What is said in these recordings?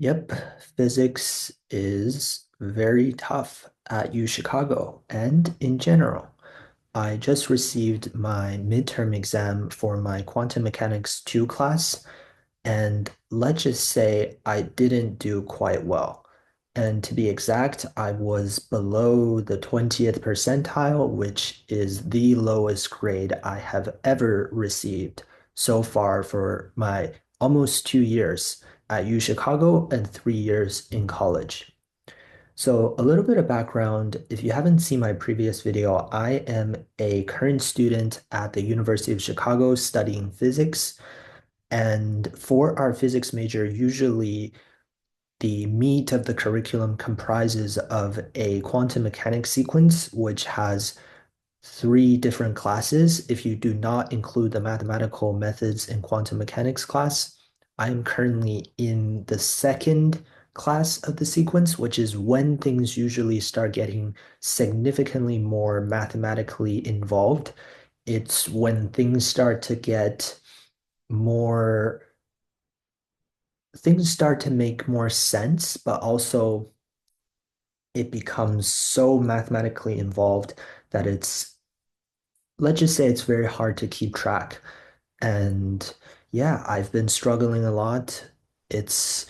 Yep, physics is very tough at uchicago and in general. I just received my midterm exam for my quantum mechanics 2 class, and let's just say I didn't do quite well. And to be exact, I was below the 20th percentile, which is the lowest grade I have ever received so far for my almost 2 years at UChicago and 3 years in college. So, a little bit of background. If you haven't seen my previous video, I am a current student at the University of Chicago studying physics. And for our physics major, usually the meat of the curriculum comprises of a quantum mechanics sequence, which has three different classes if you do not include the mathematical methods in quantum mechanics class. I'm currently in the second class of the sequence, which is when things usually start getting significantly more mathematically involved. It's when things start to get more things start to make more sense, but also it becomes so mathematically involved that let's just say it's very hard to keep track. And yeah, I've been struggling a lot. It's,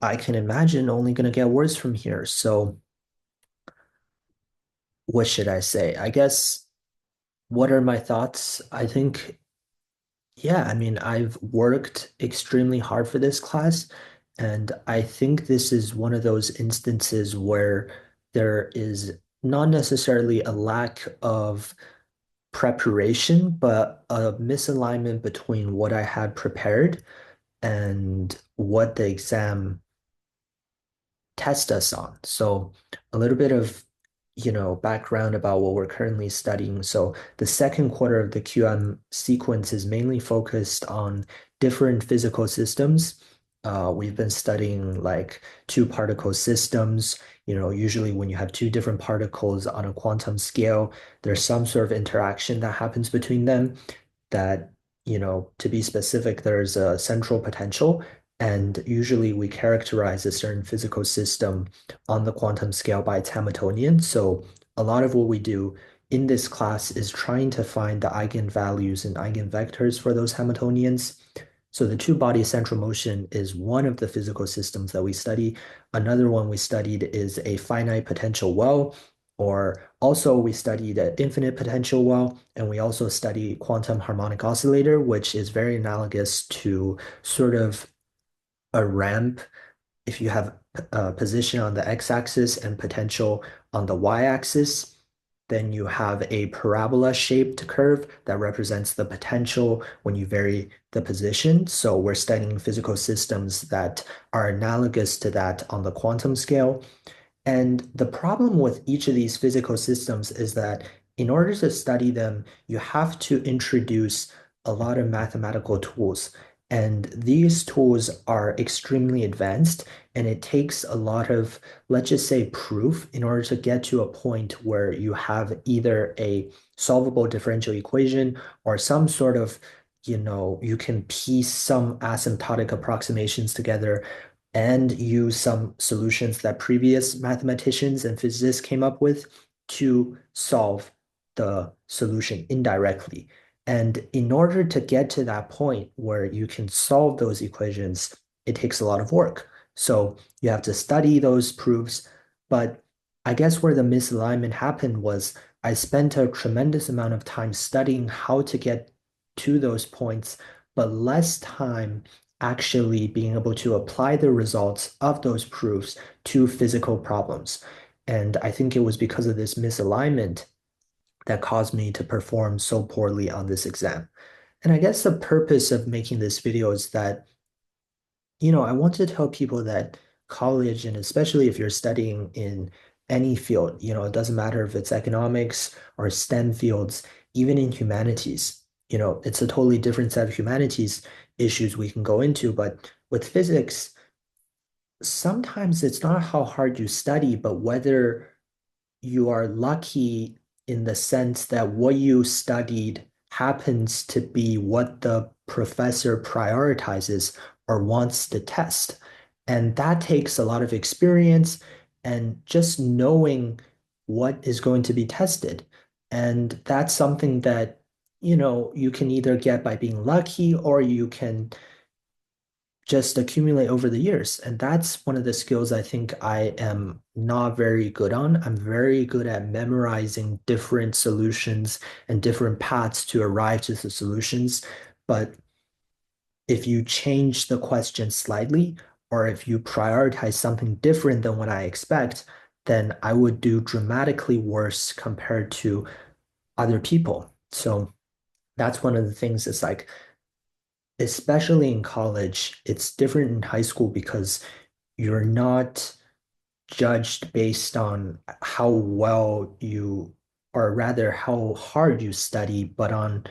I can imagine only going to get worse from here. So what should I say? I guess, what are my thoughts? I think yeah, I mean, I've worked extremely hard for this class, and I think this is one of those instances where there is not necessarily a lack of preparation, but a misalignment between what I had prepared and what the exam test us on. So a little bit of, background about what we're currently studying. So the second quarter of the QM sequence is mainly focused on different physical systems. We've been studying like two particle systems. Usually when you have two different particles on a quantum scale, there's some sort of interaction that happens between them that, to be specific, there's a central potential. And usually we characterize a certain physical system on the quantum scale by its Hamiltonian. So a lot of what we do in this class is trying to find the eigenvalues and eigenvectors for those Hamiltonians. So the two-body central motion is one of the physical systems that we study. Another one we studied is a finite potential well, or also we studied an infinite potential well, and we also study quantum harmonic oscillator, which is very analogous to sort of a ramp. If you have a position on the x-axis and potential on the y-axis, then you have a parabola-shaped curve that represents the potential when you vary the position. So we're studying physical systems that are analogous to that on the quantum scale. And the problem with each of these physical systems is that in order to study them, you have to introduce a lot of mathematical tools. And these tools are extremely advanced, and it takes a lot of, let's just say, proof in order to get to a point where you have either a solvable differential equation or some sort of, you can piece some asymptotic approximations together and use some solutions that previous mathematicians and physicists came up with to solve the solution indirectly. And in order to get to that point where you can solve those equations, it takes a lot of work. So you have to study those proofs. But I guess where the misalignment happened was I spent a tremendous amount of time studying how to get to those points, but less time actually being able to apply the results of those proofs to physical problems. And I think it was because of this misalignment that caused me to perform so poorly on this exam. And I guess the purpose of making this video is that, I want to tell people that college, and especially if you're studying in any field, it doesn't matter if it's economics or STEM fields, even in humanities, it's a totally different set of humanities issues we can go into. But with physics, sometimes it's not how hard you study, but whether you are lucky in the sense that what you studied happens to be what the professor prioritizes, or wants the test. And that takes a lot of experience and just knowing what is going to be tested. And that's something that, you can either get by being lucky or you can just accumulate over the years. And that's one of the skills I think I am not very good on. I'm very good at memorizing different solutions and different paths to arrive to the solutions. But if you change the question slightly, or if you prioritize something different than what I expect, then I would do dramatically worse compared to other people. So that's one of the things it's like, especially in college, it's different in high school because you're not judged based on how well you, or rather how hard you study, but on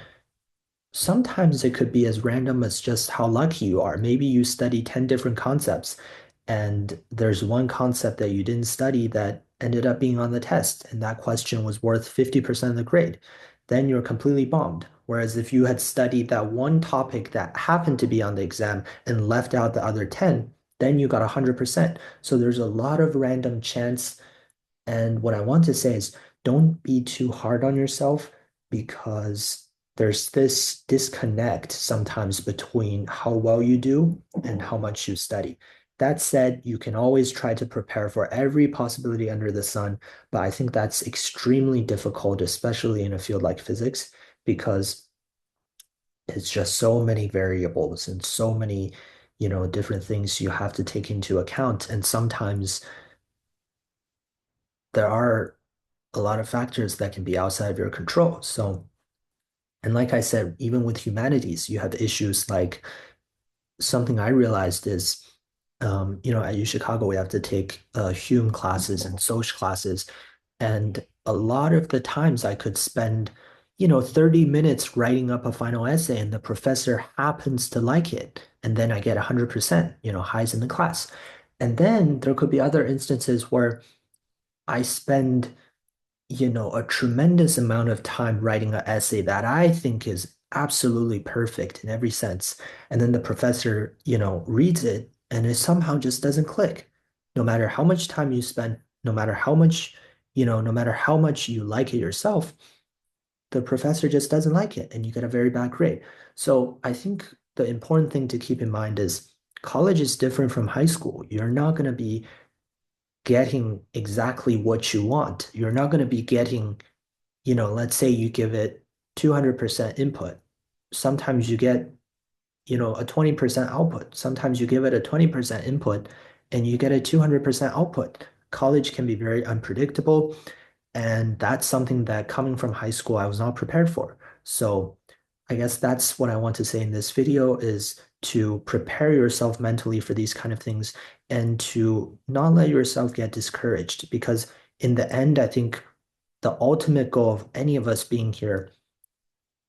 sometimes it could be as random as just how lucky you are. Maybe you study 10 different concepts and there's one concept that you didn't study that ended up being on the test, and that question was worth 50% of the grade. Then you're completely bombed. Whereas if you had studied that one topic that happened to be on the exam and left out the other 10, then you got 100%. So there's a lot of random chance, and what I want to say is don't be too hard on yourself because there's this disconnect sometimes between how well you do and how much you study. That said, you can always try to prepare for every possibility under the sun, but I think that's extremely difficult, especially in a field like physics, because it's just so many variables and so many, different things you have to take into account. And sometimes there are a lot of factors that can be outside of your control. So, and like I said, even with humanities, you have issues like something I realized is, at uchicago, we have to take Hume classes and social classes. And a lot of the times I could spend, 30 minutes writing up a final essay and the professor happens to like it. And then I get 100%, highs in the class. And then there could be other instances where I spend a tremendous amount of time writing an essay that I think is absolutely perfect in every sense. And then the professor, reads it and it somehow just doesn't click. No matter how much time you spend, no matter how much you like it yourself, the professor just doesn't like it and you get a very bad grade. So I think the important thing to keep in mind is college is different from high school. You're not going to be getting exactly what you want. You're not going to be getting, let's say you give it 200% input. Sometimes you get, a 20% output. Sometimes you give it a 20% input and you get a 200% output. College can be very unpredictable. And that's something that coming from high school, I was not prepared for. So I guess that's what I want to say in this video is to prepare yourself mentally for these kind of things and to not let yourself get discouraged because in the end, I think the ultimate goal of any of us being here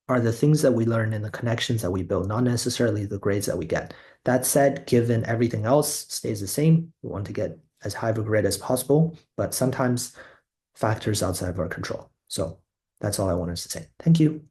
are the things that we learn and the connections that we build, not necessarily the grades that we get. That said, given everything else stays the same, we want to get as high of a grade as possible, but sometimes factors outside of our control. So that's all I wanted to say. Thank you.